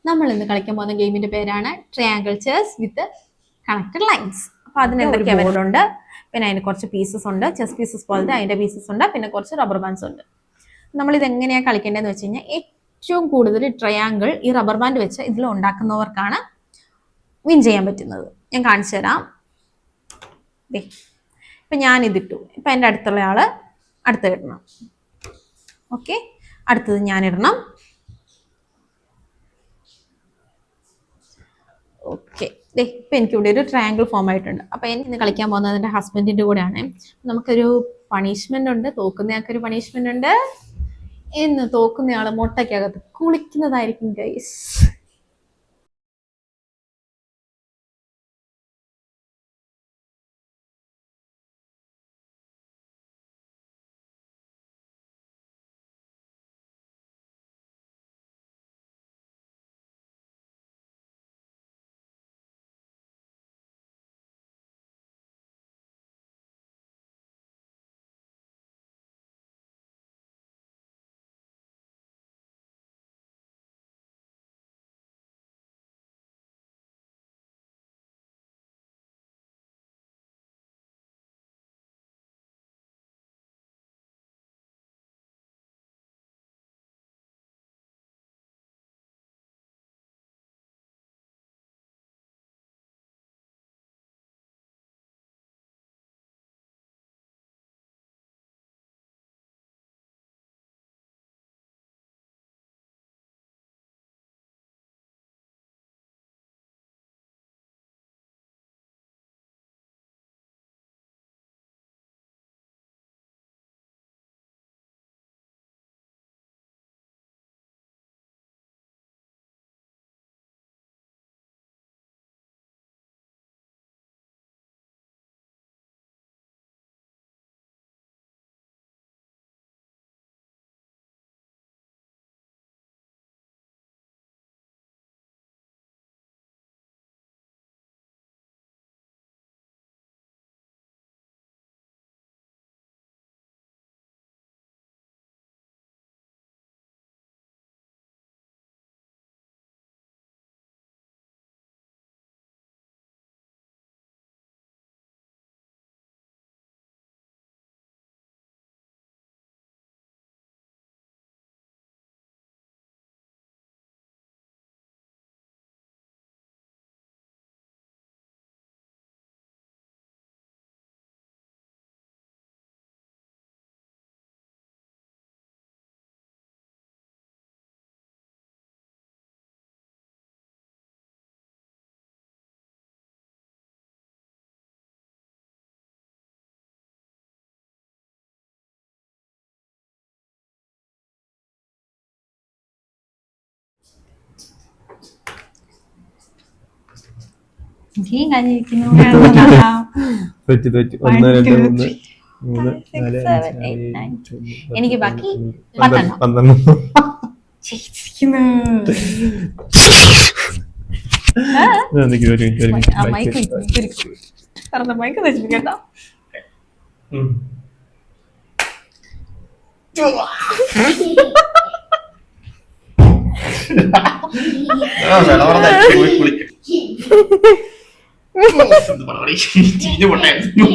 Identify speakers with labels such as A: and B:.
A: നമ്മൾ ഇന്ന് കളിക്കാൻ പോകുന്ന ഗെയിമിന്റെ പേരാണ് ട്രയാങ്കിൾ ചെസ് വിത്ത് കണക്റ്റഡ് ലൈൻസ്. അപ്പൊ അതിന് എന്തൊക്കെ ബോർഡുണ്ട്, പിന്നെ അതിന് കുറച്ച് പീസസ് ഉണ്ട്, ചെസ് പീസസ് പോലത്തെ അതിന്റെ പീസസ് ഉണ്ട്, പിന്നെ കുറച്ച് റബ്ബർ ബാൻഡ്സ് ഉണ്ട്. നമ്മൾ ഇത് എങ്ങനെയാണ് കളിക്കേണ്ടതെന്ന് വെച്ച് കഴിഞ്ഞാൽ ഏറ്റവും കൂടുതൽ ട്രയാങ്കിൾ ഈ റബ്ബർ ബാൻഡ് വെച്ച് ഇതിൽ ഉണ്ടാക്കുന്നവർക്കാണ് വിൻ ചെയ്യാൻ പറ്റുന്നത്. ഞാൻ കാണിച്ചു തരാം. ഇപ്പൊ ഞാൻ ഇതിട്ടു, ഇപ്പൊ എൻ്റെ അടുത്തുള്ള ആള് അടുത്ത് ഇടണം. ഓക്കെ, അടുത്തത് ഞാൻ ഇടണം. ഓക്കെ, ഇപ്പൊ എനിക്കിവിടെ ഒരു ട്രയാങ്കിൾ ഫോം ആയിട്ടുണ്ട്. അപ്പൊ ഇന്ന് കളിക്കാൻ പോകുന്നത് എൻ്റെ ഹസ്ബൻഡിന്റെ കൂടെയാണ്. നമുക്കൊരു പണിഷ്മെന്റ് ഉണ്ട്, തോക്കുന്നയാൾക്കൊരു പണിഷ്മെന്റ് ഉണ്ട്. ഇന്ന് തോക്കുന്നയാള് മുട്ടയ്ക്കകത്ത് കുളിക്കുന്നതായിരിക്കും ഗൈസ്. എനിക്ക് ബാക്കി 10. കേട്ടോ.
B: ചീഞ്ഞ പൊട്ടായിരുന്നു.